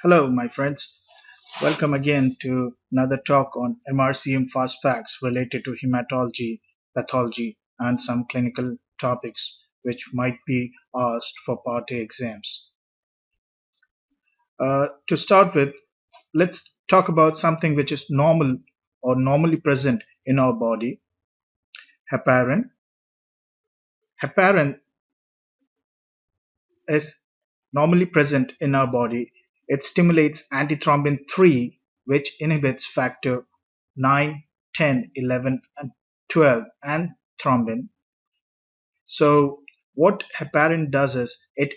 Hello, my friends. Welcome again to another talk on MRCEM fast facts related to hematology, pathology, and some clinical topics which might be asked for Part A exams. To start with, let's talk about something which is normal or normally present in our body. Heparin. Heparin is normally present in our body. It stimulates antithrombin 3, which inhibits factor 9, 10, 11, and 12 and thrombin. So what heparin does is it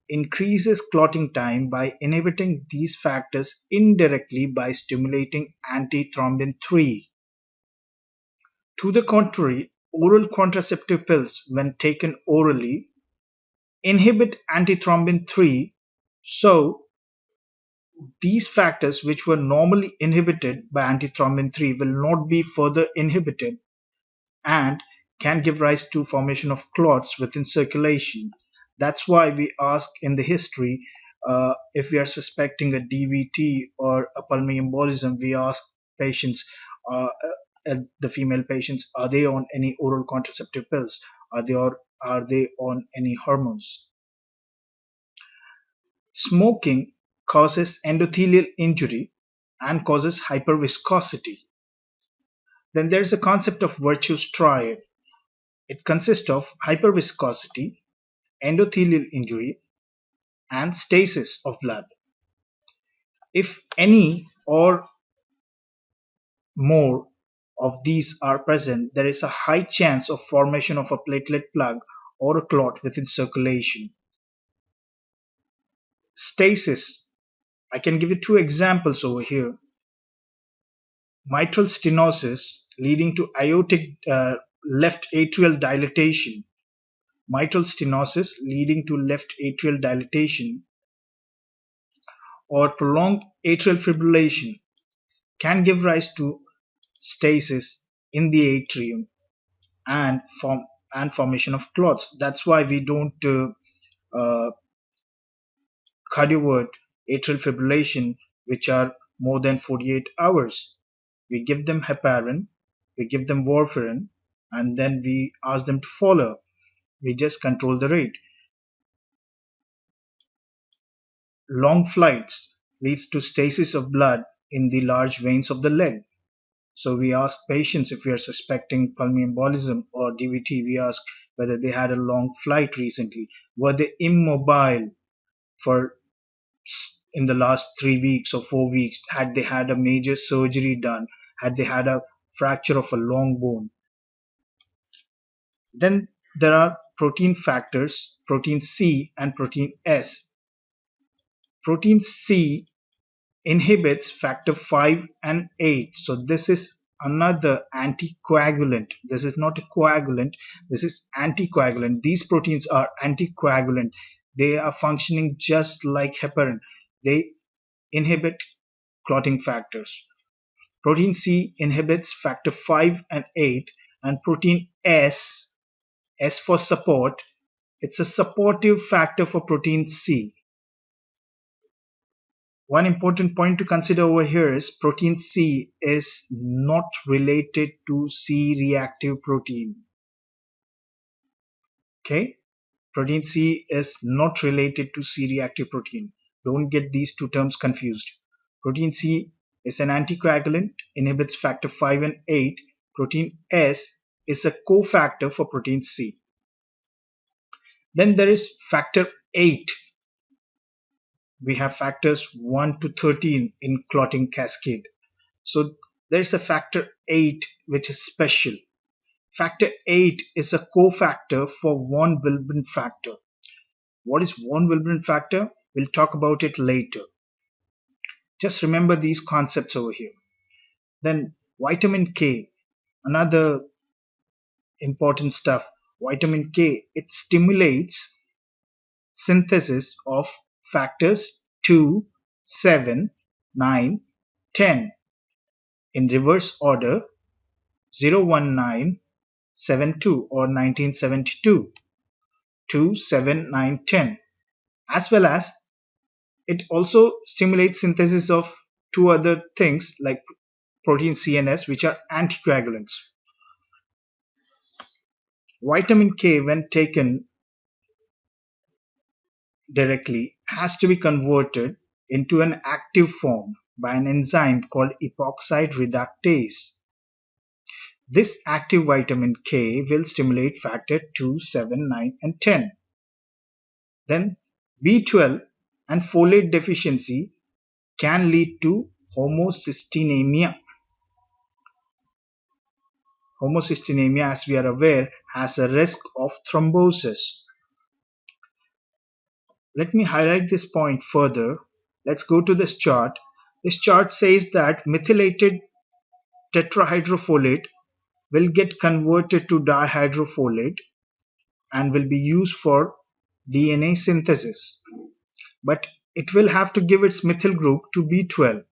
increases clotting time by inhibiting these factors indirectly by stimulating antithrombin 3. To the contrary, oral contraceptive pills, when taken orally, inhibit antithrombin 3, so these factors which were normally inhibited by antithrombin 3 will not be further inhibited and can give rise to formation of clots within circulation. That's why we ask in the history, if we are suspecting a DVT or a pulmonary embolism, we ask patients, the female patients, are they on any oral contraceptive pills? Are they on any hormones? Smoking causes endothelial injury and causes hyperviscosity. Then there is a concept of virtuous triad. It consists of hyperviscosity, endothelial injury, and stasis of blood. If any or more of these are present, there is a high chance of formation of a platelet plug or a clot within circulation. Stasis. I can give you two examples over here. Mitral stenosis leading to aortic left atrial dilatation. Mitral stenosis leading to left atrial dilatation or prolonged atrial fibrillation can give rise to stasis in the atrium and formation of clots. That's why we don't uh, cardiovert atrial fibrillation which are more than 48 hours. We give them heparin, we give them warfarin, and then we ask them to follow. We just control the rate. Long flights leads to stasis of blood in the large veins of the leg. So we ask patients, if we are suspecting pulmonary embolism or DVT, we ask whether they had a long flight recently. Were they immobile for in the last 3 weeks or 4 weeks? Had they had a major surgery done? Had they had a fracture of a long bone? Then there are protein factors, protein C and protein S. Protein C inhibits factor 5 and 8. So this is another anticoagulant. This is not a coagulant, this is anticoagulant. These proteins are anticoagulant. They are functioning just like heparin. They inhibit clotting factors. Protein C inhibits factor 5 and 8, and protein S, S for support, it's a supportive factor for protein C. One important point to consider over here is protein C is not related to C-reactive protein. Okay? Protein C is not related to C-reactive protein. Don't get these two terms confused. Protein C is an anticoagulant, inhibits factor 5 and 8. Protein S is a cofactor for protein C. Then there is factor 8. We have factors 1 to 13 in clotting cascade. So there's a factor 8 which is special. Factor 8 is a cofactor for von Willebrand factor. What is von Willebrand factor? We'll talk about it later. Just remember these concepts over here. Then vitamin K, another important stuff. Vitamin K, it stimulates synthesis of factors 2, 7, 9, 10 in reverse order 01972 or 1972, 2, 7, 9, 10, as well as it also stimulates synthesis of two other things like protein CNS, which are anticoagulants. Vitamin K, when taken directly, has to be converted into an active form by an enzyme called epoxide reductase. This active vitamin K will stimulate factor 2, 7, 9, and 10. Then B12 and folate deficiency can lead to homocystinemia. Homocystinemia, as we are aware, has a risk of thrombosis. Let me highlight this point further. Let's go to this chart. This chart says that methylated tetrahydrofolate will get converted to dihydrofolate and will be used for DNA synthesis. But it will have to give its methyl group to B12.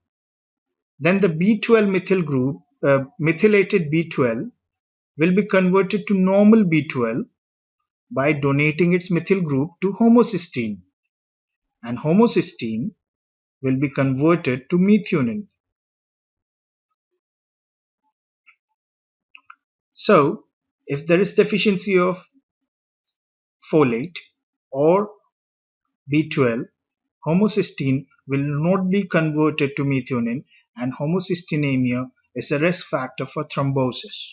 Then the B12 methyl group, methylated B12, will be converted to normal B12 by donating its methyl group to homocysteine, and homocysteine will be converted to methionine. So, if there is deficiency of folate or B12, homocysteine will not be converted to methionine, and homocystinemia is a risk factor for thrombosis.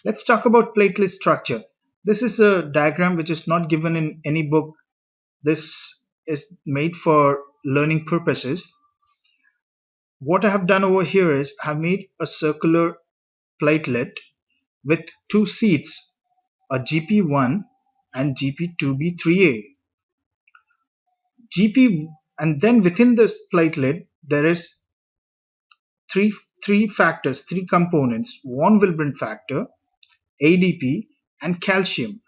Let's talk about platelet structure. This is a diagram which is not given in any book. This is made for learning purposes. What I have done over here is I have made a circular platelet with two seats, a GP1 and GP2B3A. GP, and then within this platelet there is three factors, three components: von Willebrand factor, ADP, and calcium.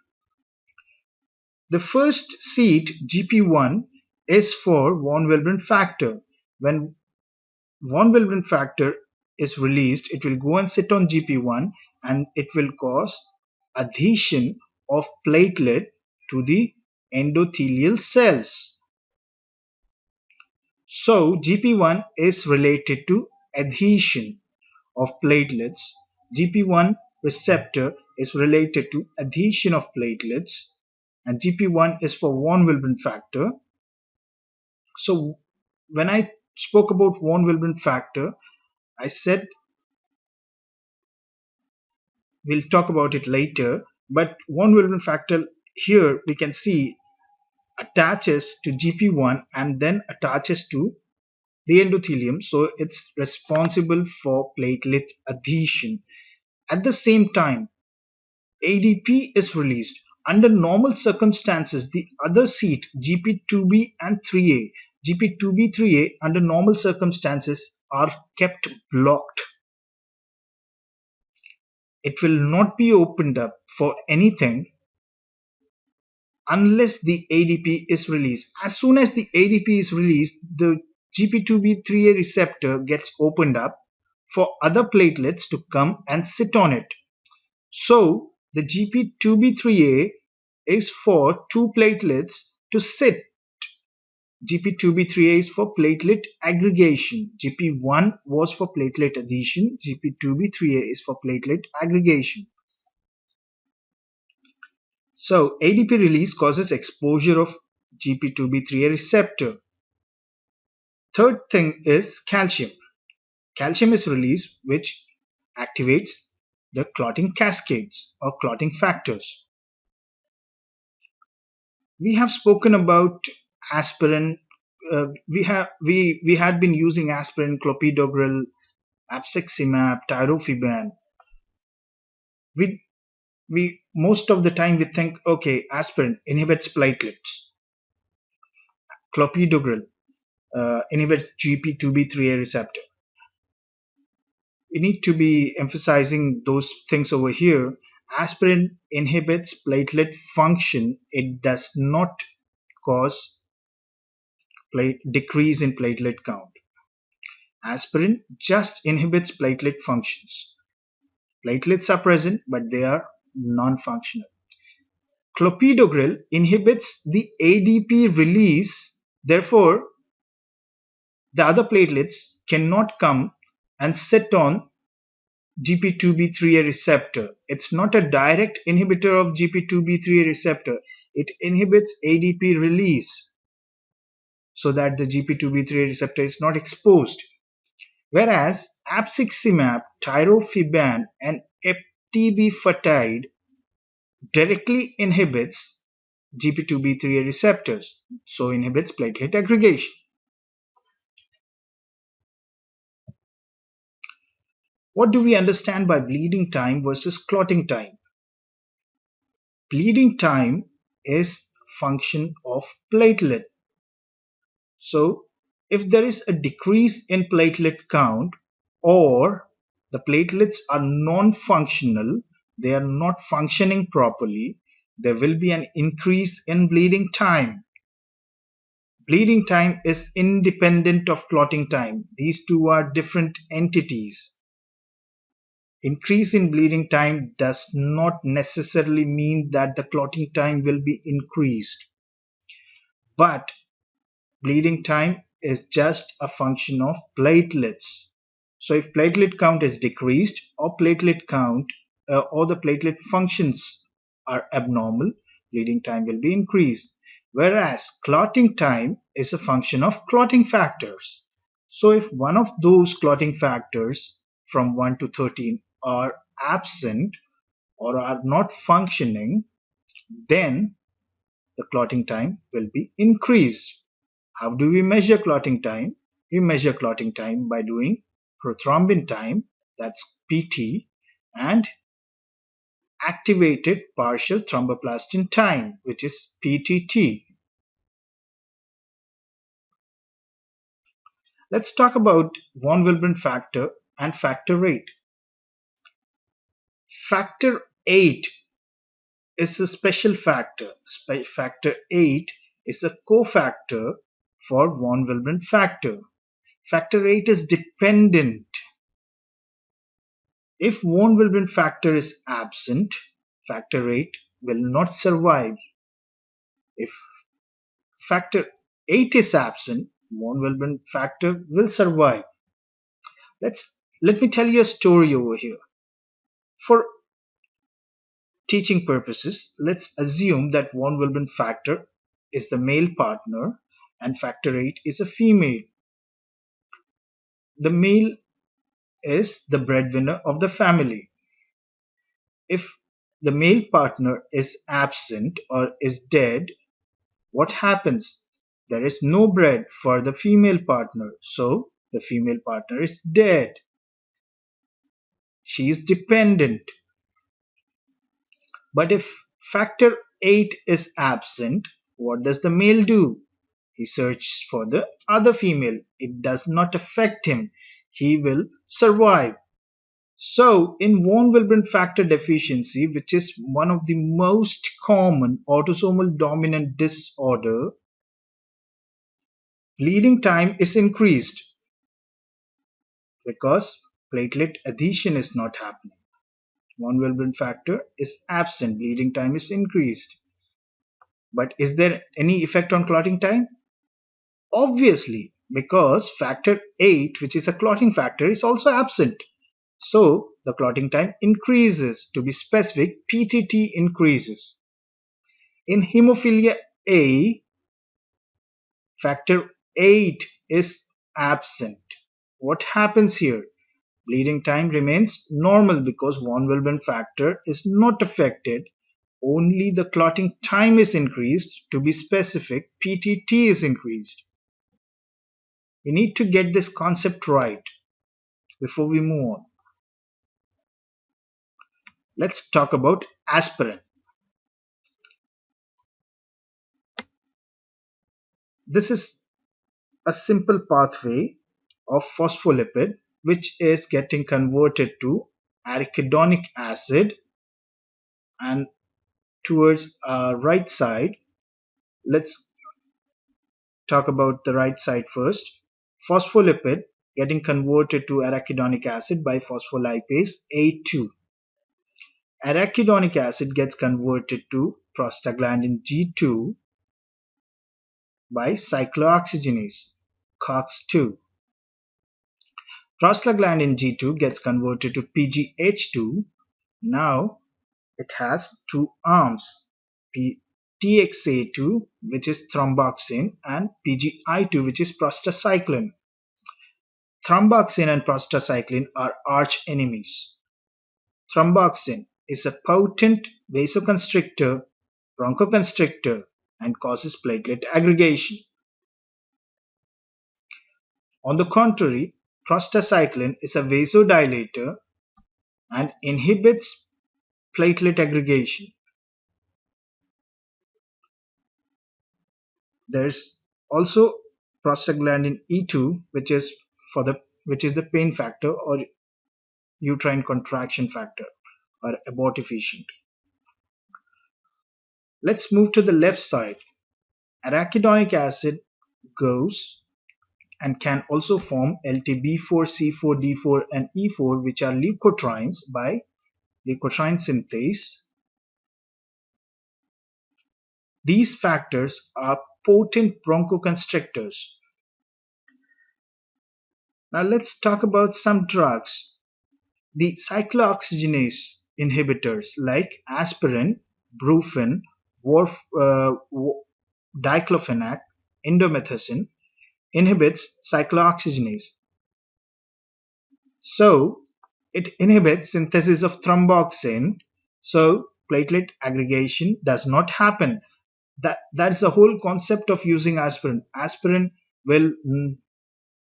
The first seat, GP1, is for von Willebrand factor. When von Willebrand factor is released, it will go and sit on GP1 and it will cause adhesion of platelet to the endothelial cells. So GP1 is related to adhesion of platelets. GP1 receptor is related to adhesion of platelets, and GP1 is for von Willebrand factor. So when I spoke about von Willebrand factor, I said we'll talk about it later, but von Willebrand factor here we can see attaches to GP1 and then attaches to the endothelium, so it's responsible for platelet adhesion. At the same time, ADP is released. Under normal circumstances, the other seat, GP2B and 3A, GP2B, 3A, under normal circumstances are kept blocked. It will not be opened up for anything unless the ADP is released. As soon as the ADP is released, the GP2B, 3A receptor gets opened up for other platelets to come and sit on it. So the GP2B3A is for two platelets to sit. GP2B3A is for platelet aggregation. GP1 was for platelet adhesion. GP2B3A is for platelet aggregation. So ADP release causes exposure of GP2B3A receptor. Third thing is calcium. Calcium is released, which activates the clotting cascades or clotting factors. We have spoken about aspirin. We had been using aspirin, clopidogrel, abciximab, tirofiban. We most of the time we think, okay, aspirin inhibits platelets. Clopidogrel inhibits GP2B3A receptor. We need to be emphasizing those things over here. Aspirin inhibits platelet function. It does not cause decrease in platelet count. Aspirin just inhibits platelet functions. Platelets are present, but they are non-functional. Clopidogrel inhibits the ADP release Therefore, the other platelets cannot come and sit on GP2B3A receptor. It's not a direct inhibitor of GP2B3A receptor. It inhibits ADP release so that the GP2B3A receptor is not exposed. Whereas apixaban, tirofiban, and eptibifatide directly inhibits GP2B3A receptors, so inhibits platelet aggregation. What do we understand by bleeding time versus clotting time? Bleeding time is function of platelet. So if there is a decrease in platelet count or the platelets are non-functional, they are not functioning properly, there will be an increase in bleeding time. Bleeding time is independent of clotting time. These two are different entities. Increase in bleeding time does not necessarily mean that the clotting time will be increased. But bleeding time is just a function of platelets. So if platelet count is decreased or platelet count or the platelet functions are abnormal, bleeding time will be increased. Whereas clotting time is a function of clotting factors. So if one of those clotting factors from 1 to 13 are absent or are not functioning, then the clotting time will be increased. How do we measure clotting time? We measure clotting time by doing prothrombin time, that's PT, and activated partial thromboplastin time, which is PTT. Let's talk about von Willebrand factor and factor VIII. Factor VIII is a special factor. Factor VIII is a cofactor for von Willebrand factor. Factor VIII is dependent. If von Willebrand factor is absent, factor VIII will not survive. If factor VIII is absent, von Willebrand factor will survive. Let me tell you a story over here. For teaching purposes, let's assume that von Willebrand factor is the male partner and factor VIII is a female. The male is the breadwinner of the family. If the male partner is absent or is dead, what happens? There is no bread for the female partner, so the female partner is dead. She is dependent. But if factor VIII is absent, what does the male do? He searches for the other female. It does not affect him. He will survive. So, in von Willebrand factor deficiency, which is one of the most common autosomal dominant disorder, bleeding time is increased because platelet adhesion is not happening. Von Willebrand factor is absent, bleeding time is increased. But is there any effect on clotting time? Obviously, because factor VIII, which is a clotting factor, is also absent. So the clotting time increases. To be specific, PTT increases. In hemophilia A, factor VIII is absent. What happens here? Bleeding time remains normal because von Willebrand factor is not affected. Only the clotting time is increased. To be specific, PTT is increased. We need to get this concept right before we move on. Let's talk about aspirin. This is a simple pathway of phospholipid which is getting converted to arachidonic acid, and towards our right side, let's talk about the right side first. Phospholipid getting converted to arachidonic acid by phospholipase A2. Arachidonic acid gets converted to prostaglandin G2 by cyclooxygenase, COX-2. Prostaglandin G2 gets converted to PGH2. Now it has two arms, TXA2, which is thromboxane, and PGI2, which is prostacyclin. Thromboxane and prostacyclin are arch enemies. Thromboxane is a potent vasoconstrictor, bronchoconstrictor, and causes platelet aggregation. On the contrary, prostacyclin is a vasodilator and inhibits platelet aggregation. There's also prostaglandin E2, which is the pain factor or uterine contraction factor or abortifacient. Let's move to the left side. Arachidonic acid goes and can also form LTB4, C4, D4 and E4, which are leukotrienes by leukotriene synthase. These factors are potent bronchoconstrictors. Now let's talk about some drugs. The cyclooxygenase inhibitors like aspirin, brufen, diclofenac, indomethacin inhibits cyclooxygenase. So it inhibits synthesis of thromboxane, so platelet aggregation does not happen. That is the whole concept of using aspirin. Aspirin will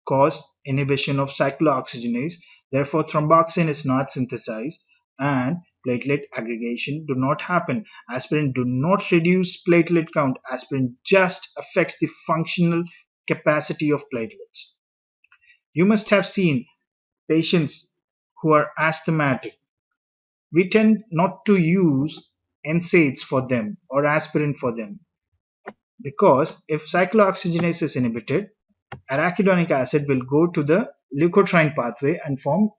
cause inhibition of cyclooxygenase, therefore thromboxane is not synthesized and platelet aggregation do not happen. Aspirin do not reduce platelet count. Aspirin just affects the functional capacity of platelets. You must have seen patients who are asthmatic. We tend not to use NSAIDs for them or aspirin for them, because if cyclooxygenase is inhibited, arachidonic acid will go to the leukotriene pathway and form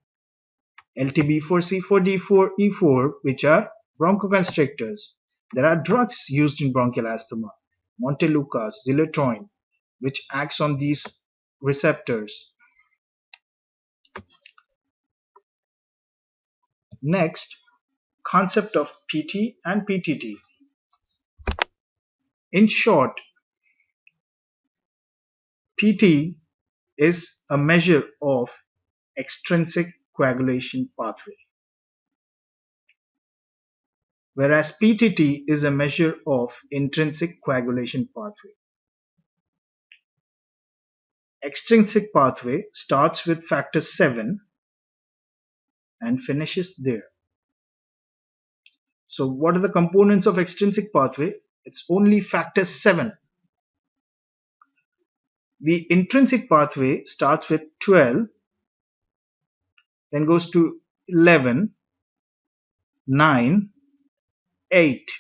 LTB4, C4, D4, E4, which are bronchoconstrictors. There are drugs used in bronchial asthma, Montelukast, Xylitol, which acts on these receptors. Next, concept of PT and PTT. In short, PT is a measure of extrinsic coagulation pathway, whereas PTT is a measure of intrinsic coagulation pathway. Extrinsic pathway starts with factor 7 and finishes there. So what are the components of extrinsic pathway? It's only factor 7. The intrinsic pathway starts with 12, then goes to 11, 9, 8.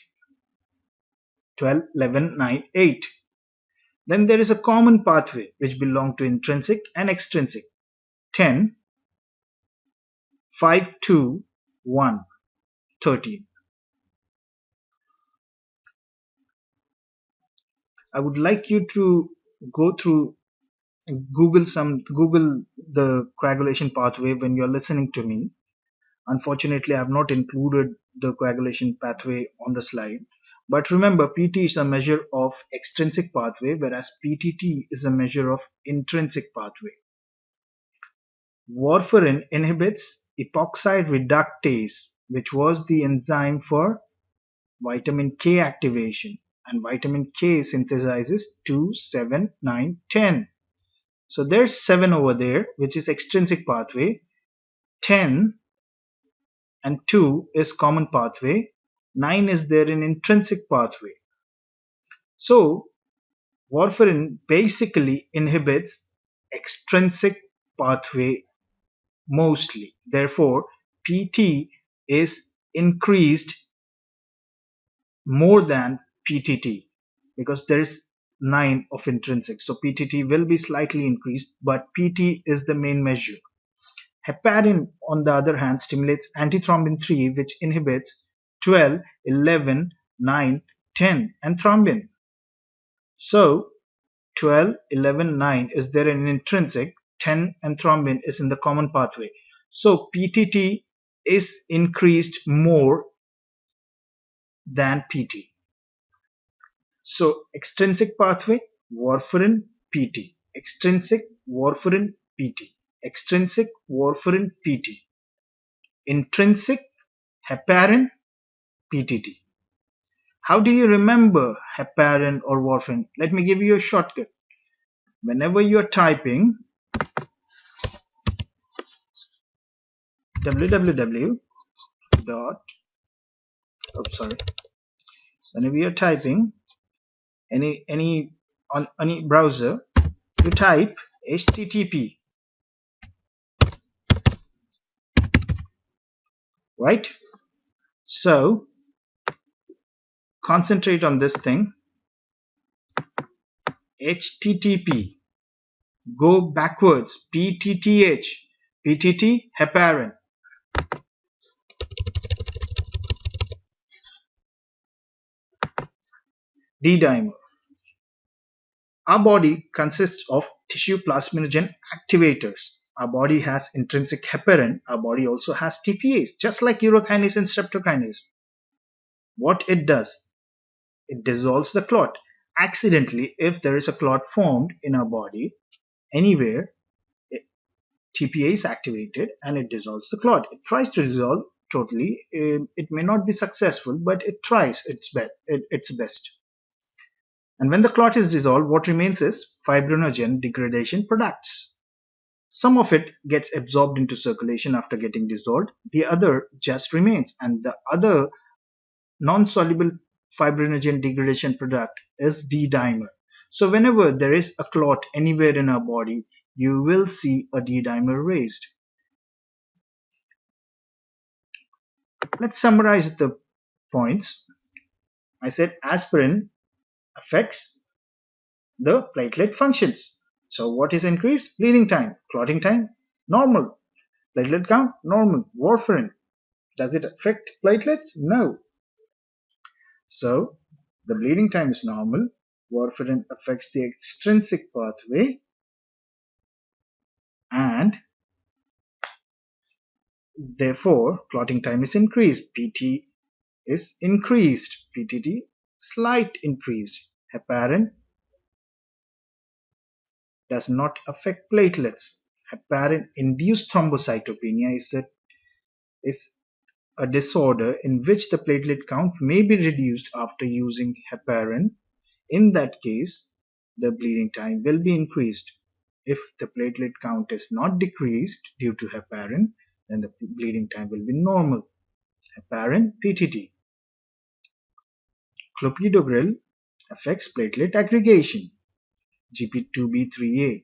12, 11, 9, 8. Then there is a common pathway which belong to intrinsic and extrinsic. 10, 5, 2, 1, 13. I would like you to go through Google the coagulation pathway when you're listening to me. Unfortunately, I have not included the coagulation pathway on the slide. But remember, PT is a measure of extrinsic pathway, whereas PTT is a measure of intrinsic pathway. Warfarin inhibits epoxide reductase, which was the enzyme for vitamin K activation, and vitamin K synthesizes 2, 7, 9, 10. So there's 7 over there, which is extrinsic pathway. 10 and 2 is common pathway. 9 is there in intrinsic pathway. So warfarin basically inhibits extrinsic pathway mostly. Therefore, PT is increased more than PTT because there is 9 of intrinsic. So PTT will be slightly increased, but PT is the main measure. Heparin, on the other hand, stimulates antithrombin 3, which inhibits 12, 11, 9, 10, and thrombin. So 12, 11, 9 is there an intrinsic, 10 and thrombin is in the common pathway. So PTT is increased more than PT. So extrinsic pathway, warfarin, PT. Extrinsic, warfarin, PT. Extrinsic, warfarin, PT. Intrinsic, heparin, PTT. How do you remember heparin or warfarin? Let me give you a shortcut. Whenever you're typing www dot, whenever you're typing on any browser, you type HTTP, right? So concentrate on this thing. HTTP, go backwards, PTTH, PTT, heparin. D-dimer. Our body consists of tissue plasminogen activators. Our body has intrinsic heparin. Our body also has TPase, just like urokinase and streptokinase. What it does, it dissolves the clot. Accidentally, if there is a clot formed in our body anywhere, TPA is activated and it dissolves the clot. It tries to dissolve totally. It may not be successful, but it tries its best. And when the clot is dissolved, what remains is fibrinogen degradation products. Some of it gets absorbed into circulation after getting dissolved. The other just remains, and the other non-soluble fibrinogen degradation product is D-dimer. So whenever there is a clot anywhere in our body, you will see a D-dimer raised. Let's summarize the points. I said aspirin affects the platelet functions. So what is increased? Bleeding time. Clotting time? Normal. Platelet count? Normal. Warfarin. Does it affect platelets? No. So the bleeding time is normal. Warfarin affects the extrinsic pathway, and therefore clotting time is increased. PT is increased. PTT slight increase. Heparin does not affect platelets. Heparin induced thrombocytopenia is a disorder in which the platelet count may be reduced after using heparin. In that case, the bleeding time will be increased. If the platelet count is not decreased due to heparin, then the bleeding time will be normal. Heparin, PTT. Clopidogrel affects platelet aggregation. GP2B3A.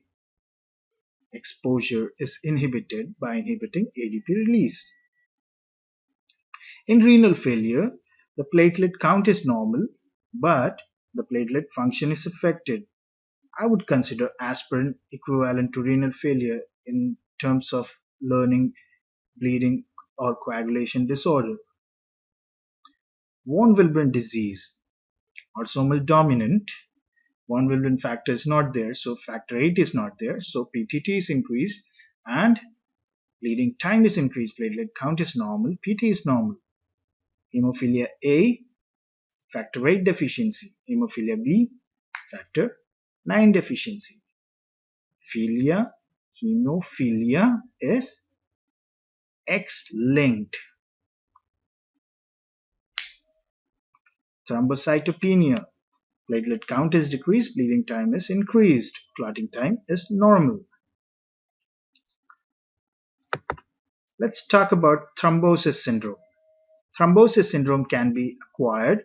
Exposure is inhibited by inhibiting ADP release. In renal failure, the platelet count is normal, but the platelet function is affected. I would consider aspirin equivalent to renal failure in terms of learning, bleeding, or coagulation disorder. Von Willebrand disease, autosomal dominant. Von Willebrand factor is not there, so factor 8 is not there, so PTT is increased and bleeding time is increased. Platelet count is normal, PT is normal. Hemophilia A, factor 8 deficiency. Hemophilia B, factor 9 deficiency. Hemophilia is X-linked. Thrombocytopenia, platelet count is decreased, bleeding time is increased, clotting time is normal. Let's talk about thrombosis syndrome. Thrombosis syndrome can be acquired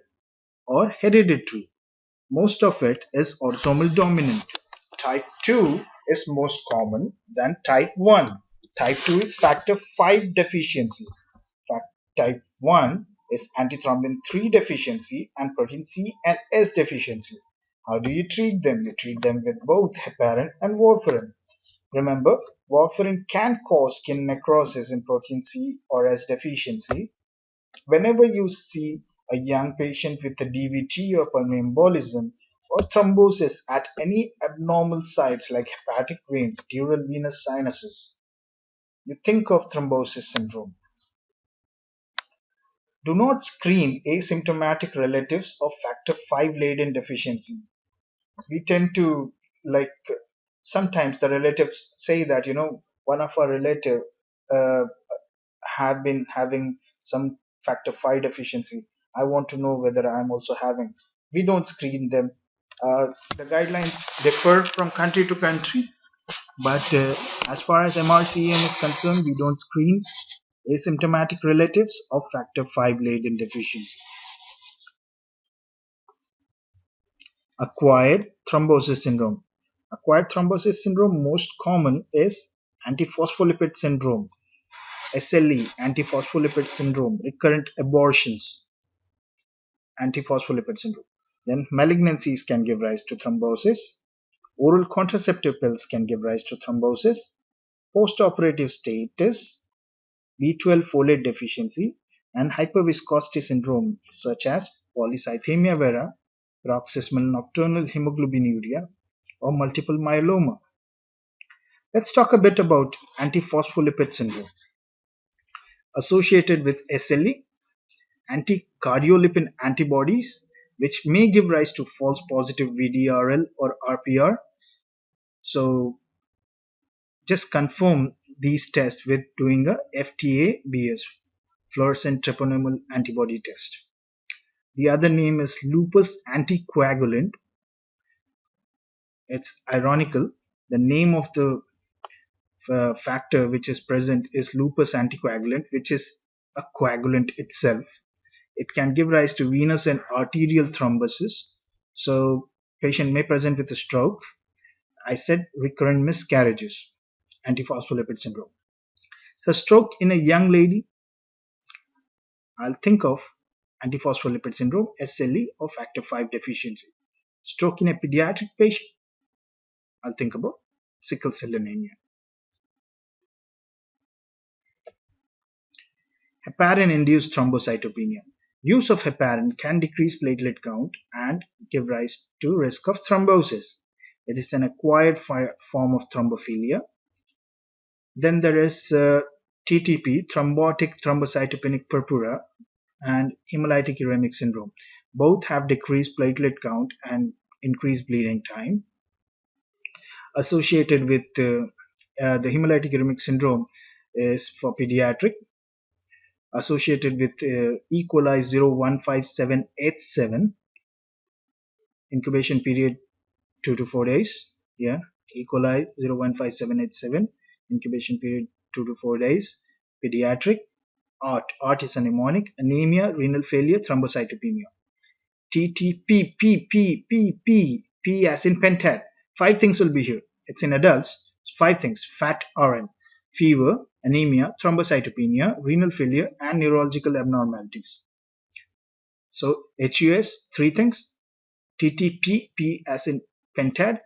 or hereditary. Most of it is autosomal dominant. Type 2 is most common than type 1. Type 2 is factor 5 deficiency. Type 1 is antithrombin 3 deficiency and protein C and S deficiency. How do you treat them? You treat them with both heparin and warfarin. Remember, warfarin can cause skin necrosis in protein C or S deficiency. Whenever you see a young patient with a DVT or pulmonary embolism or thrombosis at any abnormal sites like hepatic veins, dural venous sinuses, you think of thrombosis syndrome. Do not screen asymptomatic relatives of factor V laden deficiency. We tend to, like, sometimes the relatives say that, one of our relative uh, have been having some factor V deficiency. I want to know whether I'm also having. We don't screen them. The guidelines differ from country to country, but as far as MRCEM is concerned, we don't screen asymptomatic relatives of factor V laden deficiency. Acquired thrombosis syndrome. Acquired thrombosis syndrome, most common is antiphospholipid syndrome, SLE, antiphospholipid syndrome, recurrent abortions, antiphospholipid syndrome. Then malignancies can give rise to thrombosis. Oral contraceptive pills can give rise to thrombosis. Postoperative status, B12 folate deficiency, and hyperviscosity syndrome such as polycythemia vera, paroxysmal nocturnal hemoglobinuria, or multiple myeloma. Let's talk a bit about antiphospholipid syndrome. Associated with SLE, anticardiolipin antibodies, which may give rise to false positive VDRL or RPR. So just confirm these tests with doing a FTA-BS, fluorescent troponemal antibody test. The other name is lupus anticoagulant. It's ironical. The name of the factor which is present is lupus anticoagulant, which is a coagulant itself. It can give rise to venous and arterial thrombosis. So patient may present with a stroke. I said recurrent miscarriages, antiphospholipid syndrome. So stroke in a young lady, I'll think of antiphospholipid syndrome, SLE, or factor V deficiency. Stroke in a pediatric patient, I'll think about sickle cell anemia. Heparin-induced thrombocytopenia. Use of heparin can decrease platelet count and give rise to risk of thrombosis. It is an acquired form of thrombophilia. Then there is TTP, thrombotic thrombocytopenic purpura, and hemolytic uremic syndrome. Both have decreased platelet count and increased bleeding time. Associated with the hemolytic uremic syndrome is for pediatric. Associated with E. coli 015787, incubation period 2 to 4 days. Yeah, E. coli 015787, incubation period 2 to 4 days. Pediatric. ART is a mnemonic. Anemia, renal failure, thrombocytopenia. TTP, P as in pentad. 5 things will be here. It's in adults. 5 things. Fat RN, fever, anemia, thrombocytopenia, renal failure, and neurological abnormalities. So HUS, 3 things. TTP, P as in pentad,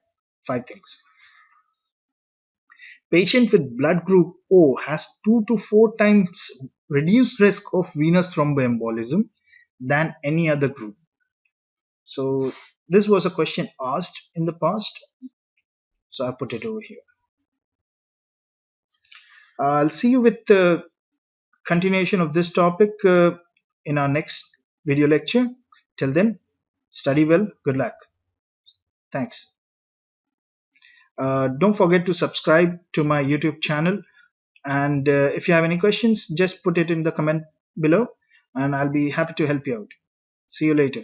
5 things. Patient with blood group O has 2 to 4 times reduced risk of venous thromboembolism than any other group. So this was a question asked in the past, so I put it over here. I'll see you with the continuation of this topic in our next video lecture. Till then, study well. Good luck. Thanks. Don't forget to subscribe to my YouTube channel, and if you have any questions, just put it in the comment below and I'll be happy to help you out. See you later.